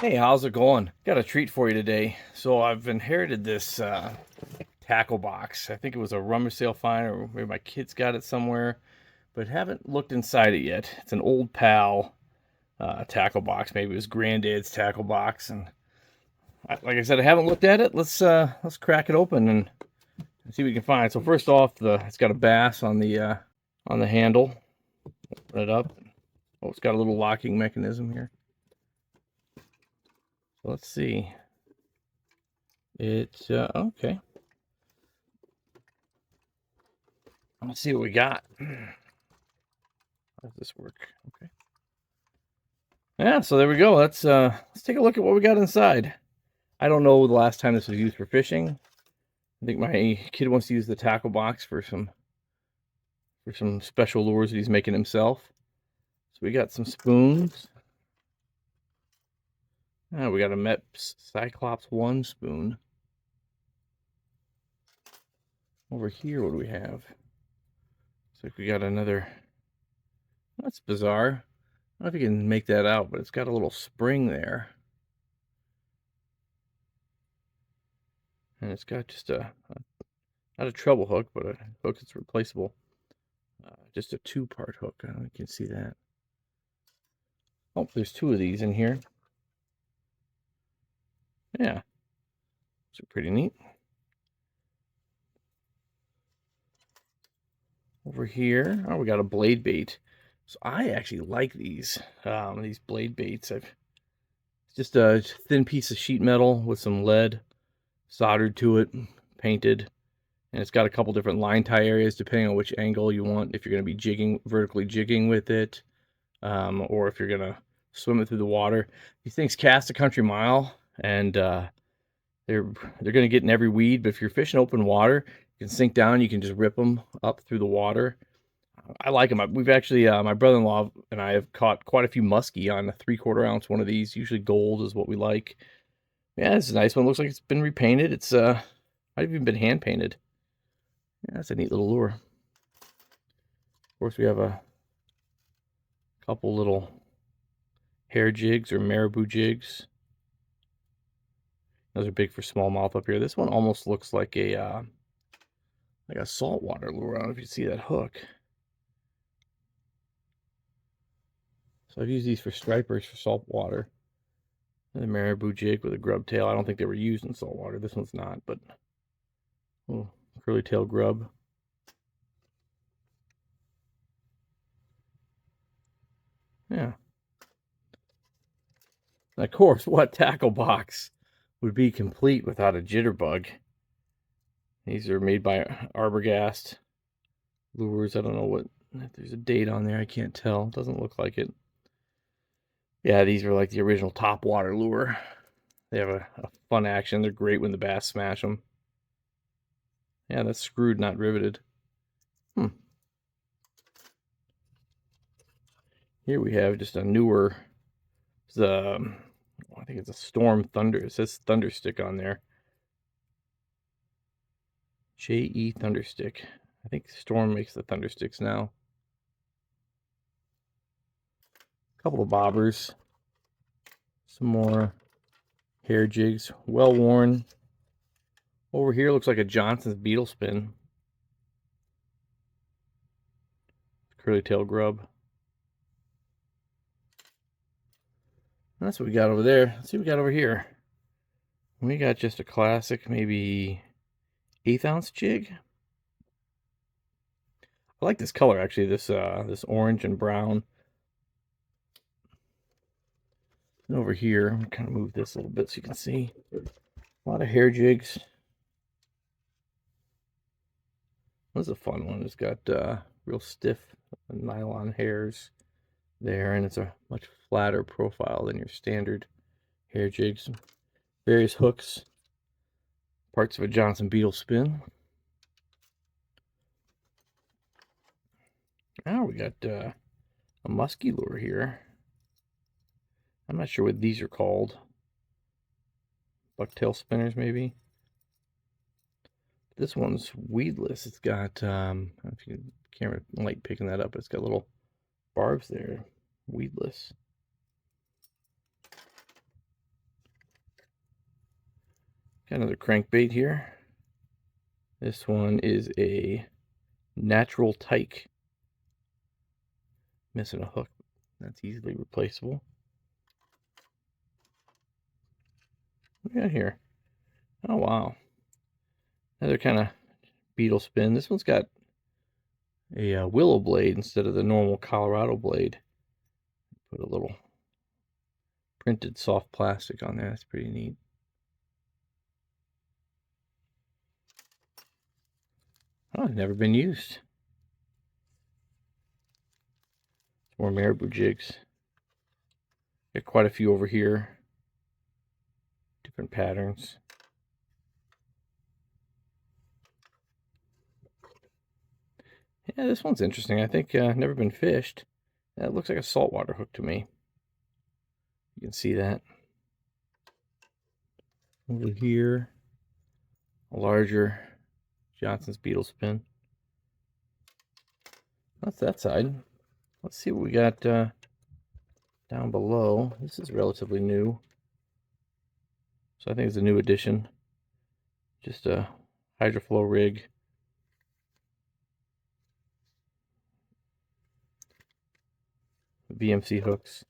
Hey, how's it going? Got a treat for you today. So I've inherited this tackle box. I think it was a rummage sale find, or maybe my kids got it somewhere, but haven't looked inside it yet. It's an old pal tackle box. Maybe it was granddad's tackle box, and like I said, I haven't looked at it. Let's crack it open and see what we can find. So first off, it's got a bass on the handle. Open it up. Oh, it's got a little locking mechanism here. So let's see. It's okay. Let's see what we got. How does this work? Okay. Yeah, so there we go. Let's take a look at what we got inside. I don't know the last time this was used for fishing. I think my kid wants to use the tackle box for some special lures that he's making himself. So we got some spoons. We got a Mepps Cyclops 1 spoon. Over here, what do we have? Looks like we got another. That's bizarre. I don't know if you can make that out, but it's got a little spring there. And it's got just not a treble hook, but a hook that's replaceable. Just a 2-part hook. I don't know if you can see that. Oh, there's 2 of these in here. Yeah, those are pretty neat. Over here, oh, we got a blade bait. So I actually like these blade baits. It's just a thin piece of sheet metal with some lead soldered to it, painted, and it's got a couple different line tie areas depending on which angle you want. If you're going to be vertically jigging with it, or if you're going to swim it through the water. These things cast a country mile, and they're going to get in every weed. But if you're fishing open water, you can sink down. You can just rip them up through the water. I like them. We've actually, my brother-in-law and I have caught quite a few muskie on a 3/4 ounce one of these. Usually gold is what we like. Yeah, this is a nice one. Looks like it's been repainted. It's might have even been hand painted. Yeah, that's a neat little lure. Of course, we have a couple little hair jigs or marabou jigs. Those are big for smallmouth up here. This one almost looks like a saltwater lure. I don't know if you see that hook. So I've used these for stripers for saltwater. The marabou jig with a grub tail. I don't think they were used in saltwater. This one's not, but oh, curly tail grub. Yeah. And of course, what tackle box would be complete without a jitterbug? These are made by Arbogast lures. I don't know if there's a date on there. I can't tell. Doesn't look like it. Yeah, these are like the original top water lure. They have a fun action. They're great when the bass smash them. Yeah, that's screwed, not riveted. Here we have just a newer, I think it's a Storm Thunder. It says Thunder Stick on there. JE Thunder Stick. I think Storm makes the Thunder Sticks now. A couple of bobbers. Some more hair jigs. Well worn. Over here looks like a Johnson's Beetle Spin. Curly tail grub. That's what we got over there. Let's see what we got over here. We got just a classic, maybe 1/8 ounce jig. I like this color actually. This orange and brown. And over here, I'm gonna kind of move this a little bit so you can see. A lot of hair jigs. This is a fun one. It's got real stiff nylon hairs there, and it's a much flatter profile than your standard hair jigs. Various hooks, parts of a Johnson Beetle Spin. Now we got a musky lure here. I'm not sure what these are called. Bucktail spinners, maybe. This one's weedless. It's got, I don't know if you can, camera light picking that up. It's got little barbs there. Weedless. Got another crankbait here. This one is a natural tyke. Missing a hook. That's easily replaceable. What do we got here? Oh, wow. Another kind of beetle spin. This one's got a willow blade instead of the normal Colorado blade. Put a little printed soft plastic on there. That's pretty neat. Oh, never been used. More marabou jigs. Got quite a few over here. Different patterns. Yeah, this one's interesting. I think never been fished. That looks like a saltwater hook to me. You can see that. Over here, a larger Johnson's beetle spin. That's that side. Let's see what we got down below. This is relatively new. So I think it's a new addition. Just a hydroflow rig. VMC hooks.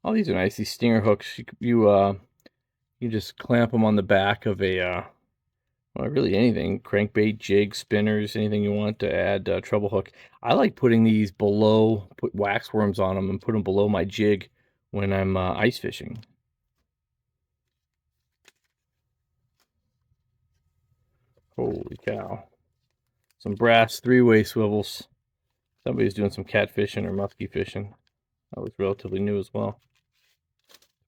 All these are nice. These stinger hooks. You just clamp them on the back of a well, really anything, crankbait, jig, spinners, anything you want to add treble hook. I like putting these below, put wax worms on them and put them below my jig when I'm ice fishing. Holy cow. Some brass three-way swivels. Somebody's doing some catfishing or musky fishing. That was relatively new as well.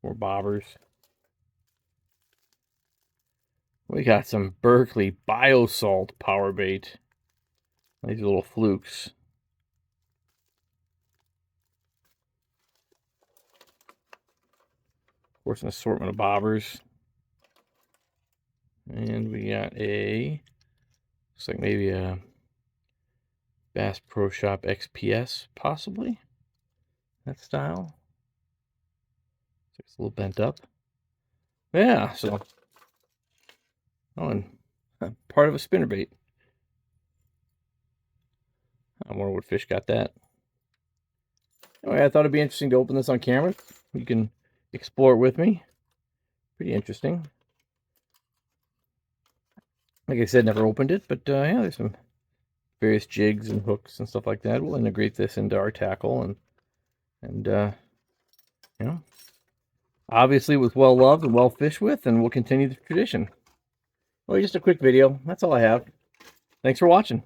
More bobbers. We got some Berkeley Biosalt power bait. These little flukes. Of course, an assortment of bobbers. And we got a, looks like maybe a Bass Pro Shop XPS, possibly. That style. It's a little bent up. Yeah, so. Oh, and part of a spinnerbait. I wonder what fish got that. Anyway, I thought it'd be interesting to open this on camera. You can explore it with me. Pretty interesting. Like I said, never opened it, but yeah, there's some various jigs and hooks and stuff like that. We'll integrate this into our tackle and you know, obviously it was well loved and well fished with, and we'll continue the tradition. Well, just a quick video. That's all I have. Thanks for watching.